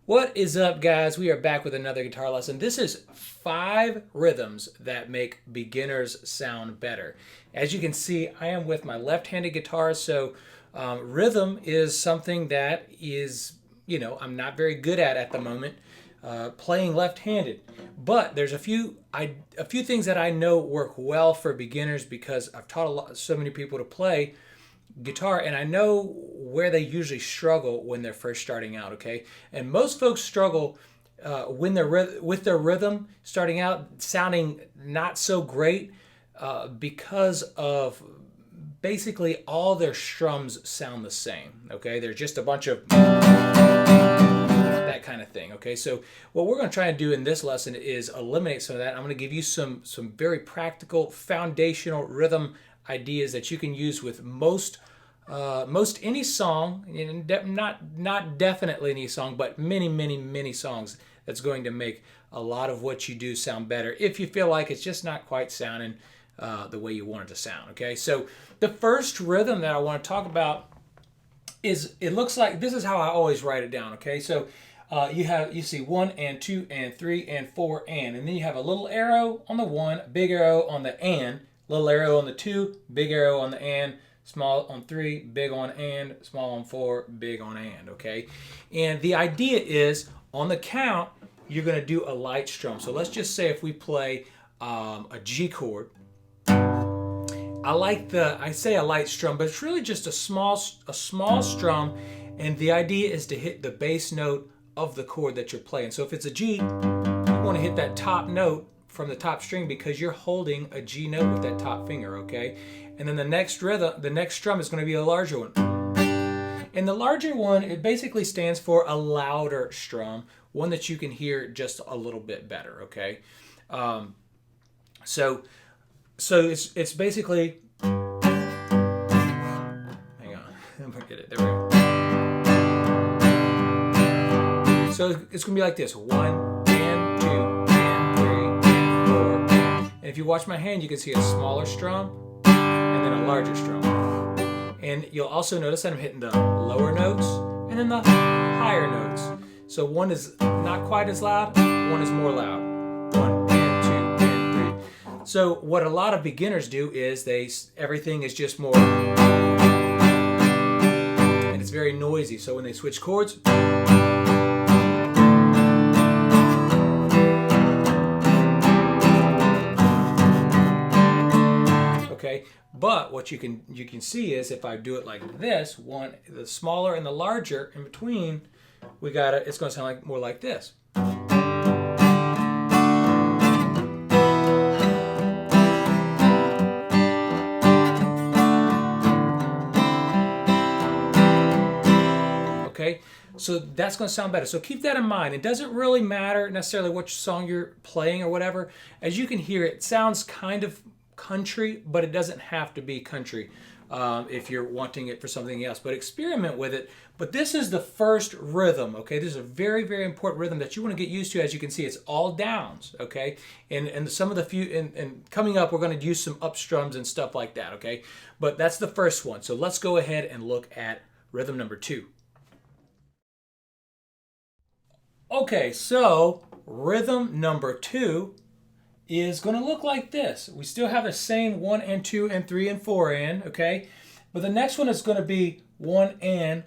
What is up, guys? We are back with another guitar lesson. This is 5 rhythms that make beginners sound better. As you can see, I am with my left-handed guitar, so rhythm is something that is, I'm not very good at the moment, playing left-handed. But there's a few things that I know work well for beginners because I've taught so many people to play guitar, and I know where they usually struggle when they're first starting out. Okay, and most folks struggle when they're with their rhythm starting out sounding not so great because of basically all their strums sound the same. Okay, they're just a bunch of that kind of thing. Okay, so what we're going to try and do in this lesson is eliminate some of that. I'm going to give you some very practical foundational rhythm ideas that you can use with most any song, not definitely any song, but many songs. That's going to make a lot of what you do sound better if you feel like it's just not quite sounding the way you want it to sound. Okay, so the first rhythm that I want to talk about it looks like this is how I always write it down. Okay, so you see 1 and 2 and 3 and 4 and then you have a little arrow on the 1, big arrow on the and, little arrow on the 2, big arrow on the and, small on 3, big on and, small on 4, big on and. Okay, and the idea is on the count you're going to do a light strum. So let's just say if we play a G chord. I say a light strum, but it's really just a small strum, and the idea is to hit the bass note of the chord that you're playing. So if it's a G, you want to hit that top note from the top string because you're holding a G note with that top finger. Okay, and then the next strum is going to be a larger one. And the larger one, it basically stands for a louder strum, one that you can hear just a little bit better. Okay, so it's basically, hang on, I'm gonna get it. There we go. So it's gonna be like this: 1 and 2 and 3 and 4. And if you watch my hand, you can see a smaller strum and then a larger strum. And you'll also notice that I'm hitting the lower notes and then the higher notes. So one is not quite as loud, one is more loud. 1 and 2 and 3. So what a lot of beginners do is everything is just more, and it's very noisy. So when they switch chords, okay, but what you can see is if I do it like this, the smaller and the larger in between, it's going to sound more like this. Okay, so that's going to sound better. So keep that in mind. It doesn't really matter necessarily which song you're playing or whatever. As you can hear, it sounds kind of country, but it doesn't have to be country if you're wanting it for something else. But experiment with it. But this is the first rhythm. Okay, this is a very important rhythm that you want to get used to. As you can see, it's all downs. Okay, and some of the and coming up, we're going to use some up strums and stuff like that. Okay, but that's the first one. So let's go ahead and look at rhythm number 2. Okay, so rhythm number 2 is going to look like this. We still have the same 1 and 2 and 3 and 4 and, okay? But the next one is going to be 1 and,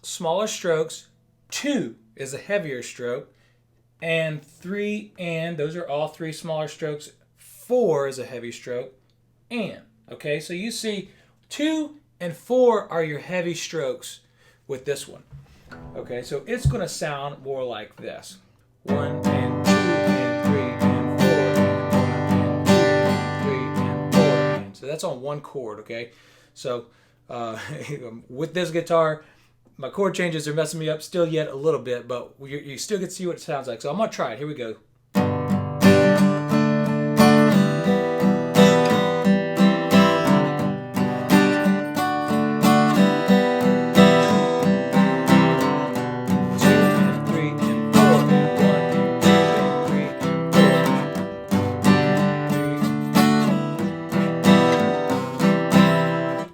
smaller strokes, 2 is a heavier stroke, and 3 and, those are all 3 smaller strokes, 4 is a heavy stroke, and, okay? So you see 2 and 4 are your heavy strokes with this one. Okay, so it's going to sound more like this. 1 and 2 and 3 and 4 and 1 and 2 and 3 and 4 and. So that's on one chord, okay? So with this guitar, my chord changes are messing me up still yet a little bit, but you still get to see what it sounds like. So I'm going to try it. Here we go.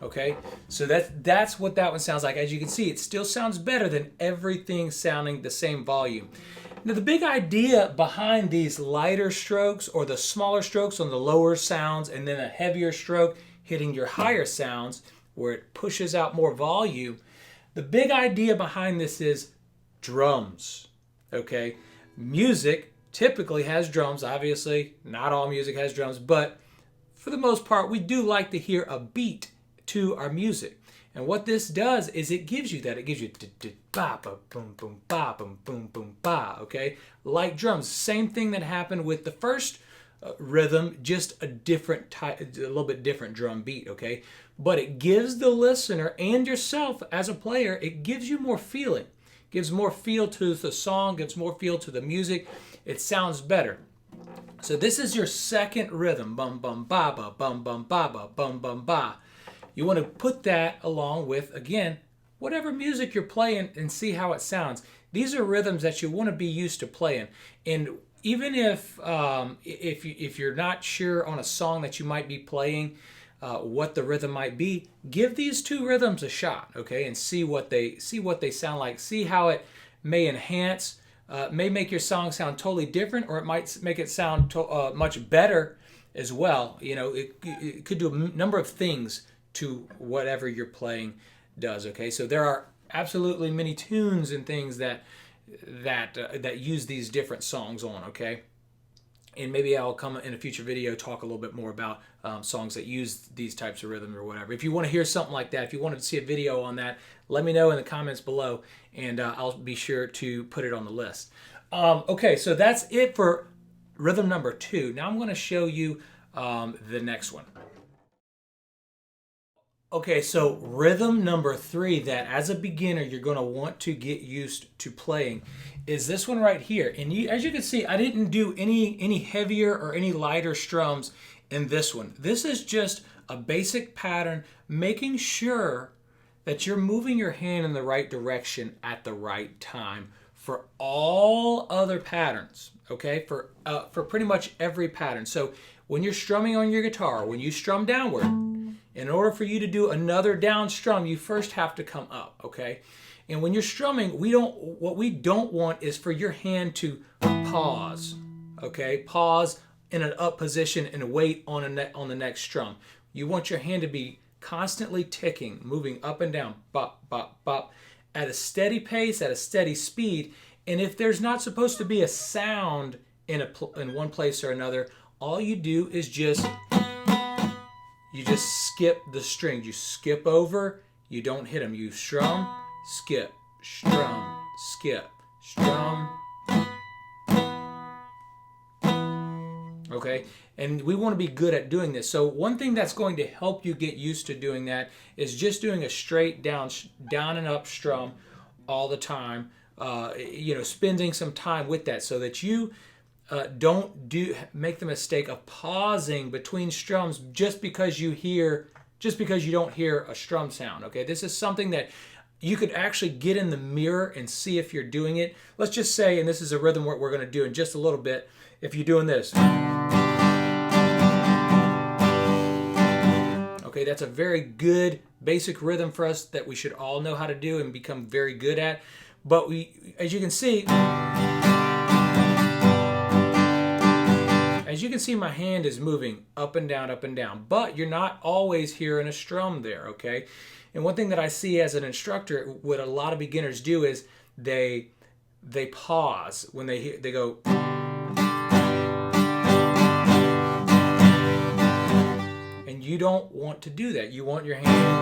Okay, So that's what that one sounds like. As you can see, it still sounds better than everything sounding the same volume. Now, the big idea behind these lighter strokes or the smaller strokes on the lower sounds and then a heavier stroke hitting your higher sounds where it pushes out more volume, the big idea behind this is drums, okay? Music typically has drums. Obviously, not all music has drums, but for the most part, we do like to hear a beat to our music. And what this does is it gives you that. It gives you ba ba boom boom ba boom boom boom ba. Okay, like drums. Same thing that happened with the first rhythm, just a different type, a little bit different drum beat. Okay, but it gives the listener and yourself as a player, it gives you more feeling. Gives more feel to the song. Gives more feel to the music. It sounds better. So this is your second rhythm. Bum bum ba ba bum bum ba ba bum bum ba. You want to put that along with, again, whatever music you're playing and see how it sounds. These are rhythms that you want to be used to playing. And even if you're not sure on a song that you might be playing, what the rhythm might be, give these two rhythms a shot, okay, and see what they sound like. See how it may enhance, may make your song sound totally different, or it might make it sound much better as well. You know, it could do a number of things to whatever you're playing does. Okay, so there are absolutely many tunes and things that use these different songs on. Okay, and maybe I'll come in a future video talk a little bit more about songs that use these types of rhythms or whatever. If you want to hear something like that, if you wanted to see a video on that, let me know in the comments below, and I'll be sure to put it on the list. Okay, so that's it for rhythm number 2. Now I'm going to show you the next one. Okay, so rhythm number 3 that as a beginner you're going to want to get used to playing is this one right here. And as you can see, I didn't do any heavier or any lighter strums in this one. This is just a basic pattern, making sure that you're moving your hand in the right direction at the right time for all other patterns, okay? For pretty much every pattern. So when you're strumming on your guitar, when you strum downward, in order for you to do another down strum, you first have to come up, okay? And when you're strumming, what we don't want is for your hand to pause, okay? Pause in an up position and wait on the next strum. You want your hand to be constantly ticking, moving up and down, bop, bop, bop, at a steady pace, at a steady speed. And if there's not supposed to be a sound in one place or another, all you do is just skip the strings. You skip over, you don't hit them. You strum, skip, strum, skip, strum. Okay, and we want to be good at doing this. So one thing that's going to help you get used to doing that is just doing a straight down and up strum all the time. Spending some time with that so that you don't make the mistake of pausing between strums just because you don't hear a strum sound. Okay, this is something that you could actually get in the mirror and see if you're doing it. Let's just say, and this is a rhythm what we're going to do in just a little bit, if you're doing this. Okay, that's a very good basic rhythm for us that we should all know how to do and become very good at. But as you can see, my hand is moving up and down, but you're not always hearing a strum there, okay? And one thing that I see as an instructor, what a lot of beginners do is they pause when they go. And you don't want to do that. You want your hand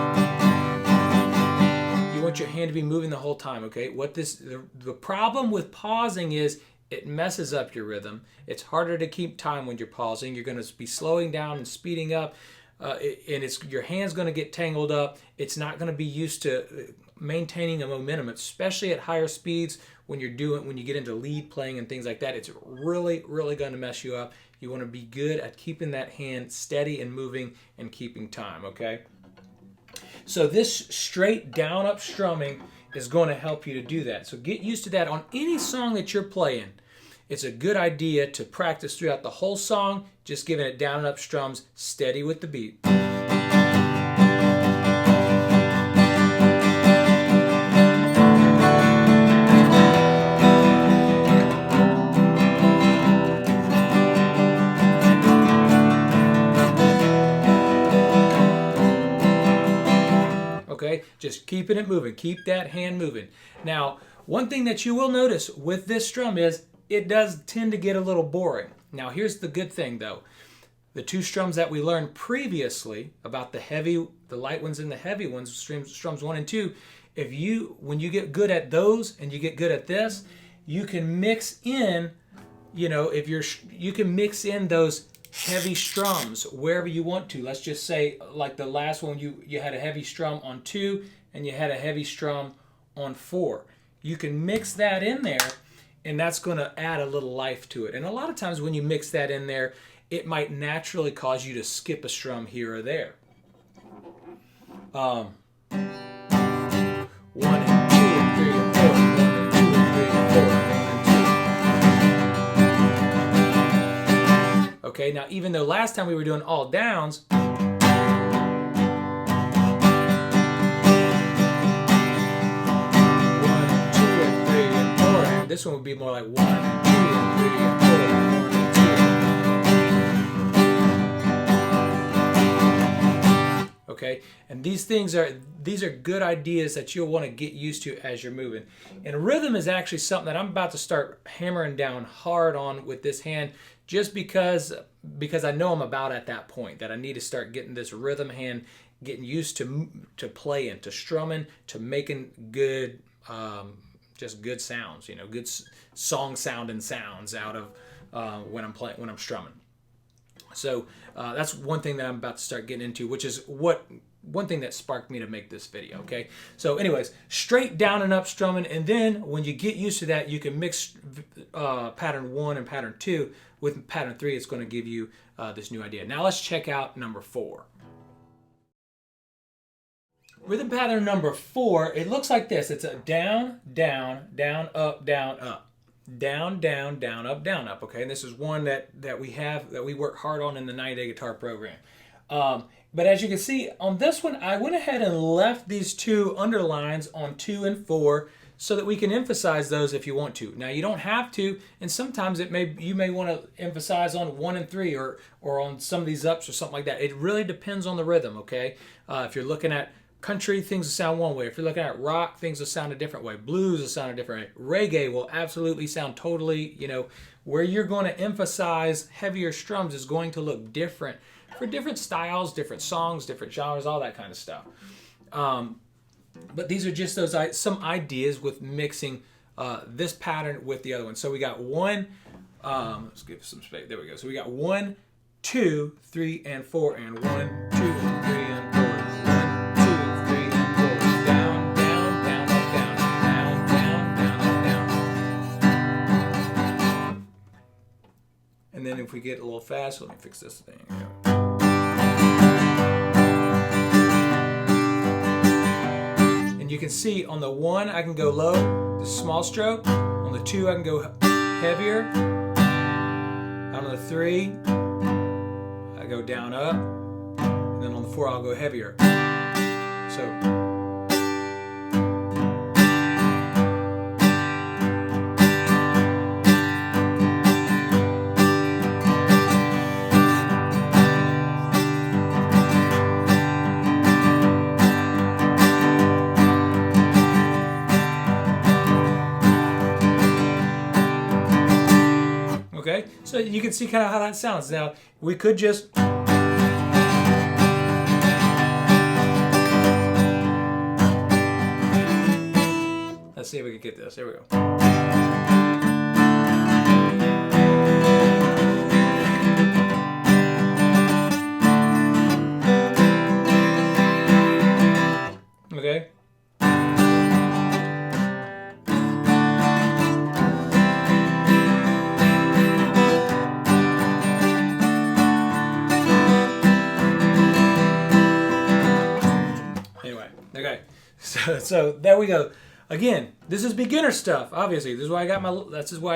to be moving the whole time, okay? The problem with pausing is it messes up your rhythm. It's harder to keep time when you're pausing. You're going to be slowing down and speeding up, and your hand's going to get tangled up. It's not going to be used to maintaining a momentum, especially at higher speeds when you get into lead playing and things like that. It's really, really going to mess you up. You want to be good at keeping that hand steady and moving and keeping time, okay? So this straight down up strumming is going to help you to do that. So get used to that on any song that you're playing. It's a good idea to practice throughout the whole song, just giving it down and up strums, steady with the beat. just keeping it moving. Keep that hand moving. Now, one thing that you will notice with this strum is it does tend to get a little boring. Now, here's the good thing though. The two strums that we learned previously about the light ones and the heavy ones, strums 1 and 2, when you get good at those and you get good at this, you can mix in, you can mix in those heavy strums wherever you want to. Let's just say, like the last one, you had a heavy strum on 2 and you had a heavy strum on 4. You can mix that in there, and that's going to add a little life to it. And a lot of times when you mix that in there, it might naturally cause you to skip a strum here or there. 1 and 2 and 3 and 4. 1 and 2 and 3 and 4. 1 and 2. Okay, now even though last time we were doing all downs, 1, 2 and 3 and 4, and this one would be more like 1 and 2 and 3 and 4. 1 and 2. Okay, and these are good ideas that you'll want to get used to as you're moving. And rhythm is actually something that I'm about to start hammering down hard on with this hand, just because I know I'm about at that point that I need to start getting this rhythm hand, getting used to playing, to strumming, to making good, just good sounds, good song sounding sounds out of when I'm strumming. So that's one thing that I'm about to start getting into, which is one thing that sparked me to make this video, okay? So anyways, straight down and up strumming, and then when you get used to that, you can mix pattern 1 and pattern 2 with pattern 3. It's going to give you this new idea. Now let's check out number 4. Rhythm pattern number 4, it looks like this. It's a down, down, down, up, down, up. Down, down, down, up, down, up. Okay, and this is one that we work hard on in the 90-day guitar program. But as you can see on this one, I went ahead and left these two underlines on 2 and 4 so that we can emphasize those if you want to. Now you don't have to, and sometimes you may want to emphasize on 1 and 3 or on some of these ups or something like that. It really depends on the rhythm. Okay, if you're looking at country, things will sound one way. If you're looking at rock, things will sound a different way. Blues will sound a different way. Reggae will absolutely sound totally, where you're going to emphasize heavier strums is going to look different for different styles, different songs, different genres, all that kind of stuff. But these are just some ideas with mixing this pattern with the other one. So we got 1, let's give some space. There we go. So we got 1, 2, 3, and 4, and 1, 2, and 3, and 4. And then if we get a little fast, let me fix this thing. And you can see on the 1, I can go low, the small stroke. On the 2, I can go heavier. On the 3, I go down up. And then on the 4, I'll go heavier. So. Okay, so you can see kind of how that sounds. Now, we could just... Let's see if we can get this. Here we go. Okay. Okay, so there we go. Again, this is beginner stuff. Obviously, this is why I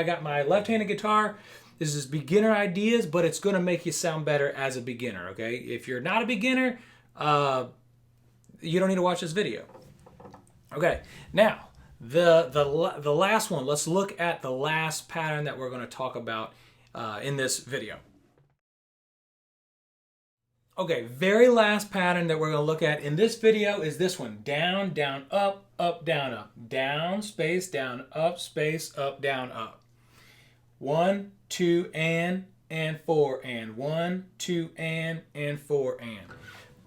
got my left-handed guitar. This is beginner ideas, but it's going to make you sound better as a beginner. Okay, if you're not a beginner, you don't need to watch this video. Okay, now the last one. Let's look at the last pattern that we're going to talk about in this video. Okay, very last pattern that we're going to look at in this video is this one. Down, down, up, up, down, up. Down, space, down, up, space, up, down, up. 1, 2, and 4, and 1, 2, and 4, and.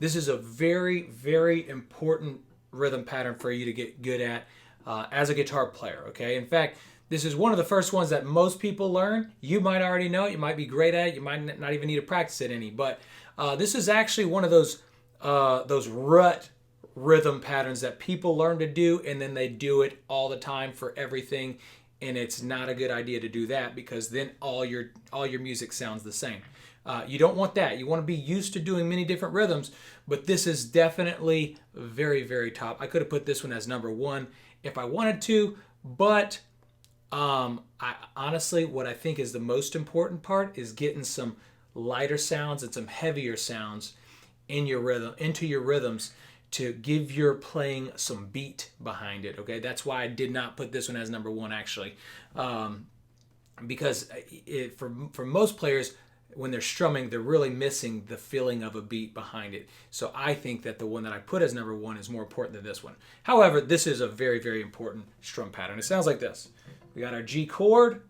This is a very, very important rhythm pattern for you to get good at as a guitar player, okay? In fact, this is one of the first ones that most people learn. You might already know it. You might be great at it. You might not even need to practice it any. But this is actually one of those rut rhythm patterns that people learn to do, and then they do it all the time for everything. And it's not a good idea to do that, because then all your music sounds the same. You don't want that. You want to be used to doing many different rhythms, but this is definitely very, very top. I could have put this one as number 1 if I wanted to, but I honestly, what I think is the most important part is getting some lighter sounds and some heavier sounds in your rhythm, into your rhythms, to give your playing some beat behind it. Okay, that's why I did not put this one as number 1 actually, because for most players, when they're strumming, they're really missing the feeling of a beat behind it. So I think that the one that I put as number 1 is more important than this one. However, this is a very, very important strum pattern. It sounds like this. We got our G chord.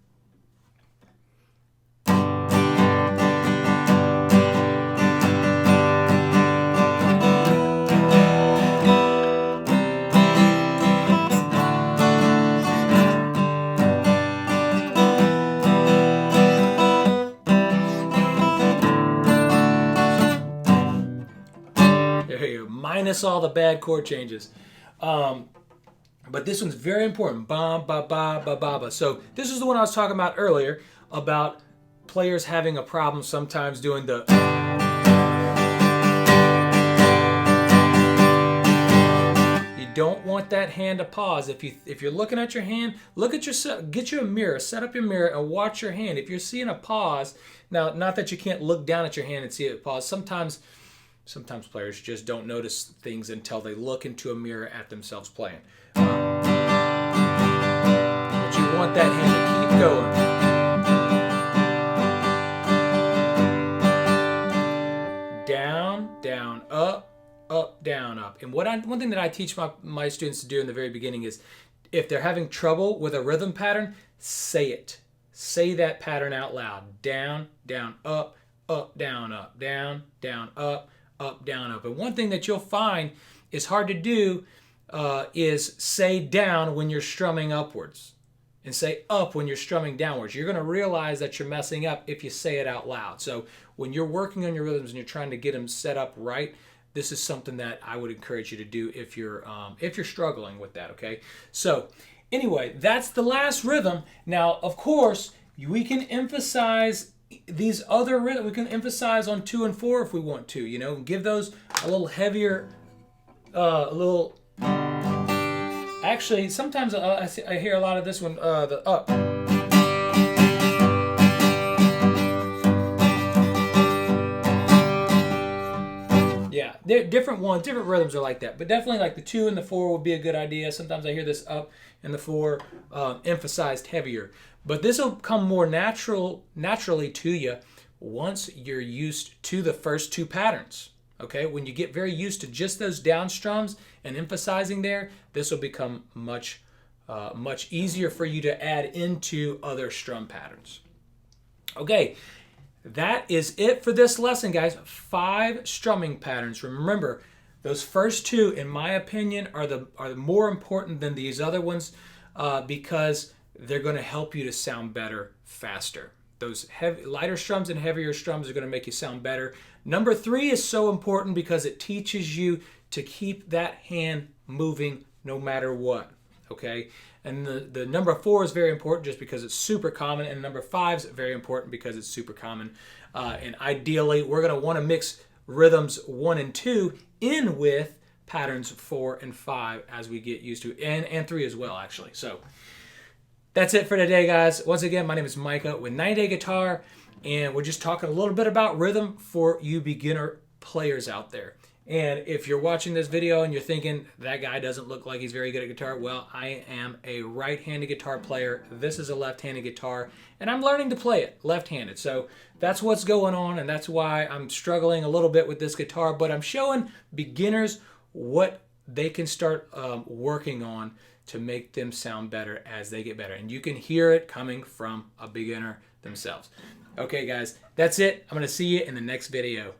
There you go, minus all the bad chord changes. But this one's very important. Ba, ba, ba, ba, ba, ba. So this is the one I was talking about earlier, about players having a problem sometimes doing the... You don't want that hand to pause. If you're looking at your hand, look at yourself, get you a mirror, set up your mirror and watch your hand. If you're seeing a pause, now, not that you can't look down at your hand and see it pause. Sometimes players just don't notice things until they look into a mirror at themselves playing. But you want that hand to keep going. Down, down, up, up, down, up. And one thing that I teach my students to do in the very beginning is, if they're having trouble with a rhythm pattern, say it. Say that pattern out loud. Down, down, up, down, down, up, down, up. And one thing that you'll find is hard to do is say down when you're strumming upwards and say up when you're strumming downwards. You're going to realize that you're messing up if you say it out loud. So when you're working on your rhythms and you're trying to get them set up right, this is something that I would encourage you to do if you're struggling with that, okay? So anyway, that's the last rhythm. Now, of course, we can emphasize these other rhythms. We can emphasize on 2 and 4 if we want to, you know, give those a little heavier, actually, sometimes I hear a lot of this one, the up. Yeah, different rhythms are like that, but definitely like the 2 and the 4 would be a good idea. Sometimes I hear this up and the 4 emphasized heavier, but this will come more naturally to you once you're used to the first 2 patterns. Okay, when you get very used to just those down strums and emphasizing there, this will become much easier for you to add into other strum patterns. Okay, that is it for this lesson, guys. 5 strumming patterns. Remember, those first 2, in my opinion, are more important than these other ones because they're going to help you to sound better faster. Those lighter strums and heavier strums are going to make you sound better. Number 3 is so important because it teaches you to keep that hand moving no matter what, okay? And the number 4 is very important just because it's super common, and number 5 is very important because it's super common. And ideally, we're going to want to mix rhythms 1 and 2 in with patterns 4 and 5 as we get used to, and 3 as well, actually. So that's it for today, guys. Once again, my name is Micah with 90 Day Guitar, and we're just talking a little bit about rhythm for you beginner players out there. And if you're watching this video and you're thinking, that guy doesn't look like he's very good at guitar, well, I am a right-handed guitar player. This is a left-handed guitar, and I'm learning to play it left-handed. So that's what's going on, and that's why I'm struggling a little bit with this guitar, but I'm showing beginners what they can start working on to make them sound better as they get better. And you can hear it coming from a beginner themselves. Okay, guys, that's it. I'm going to see you in the next video.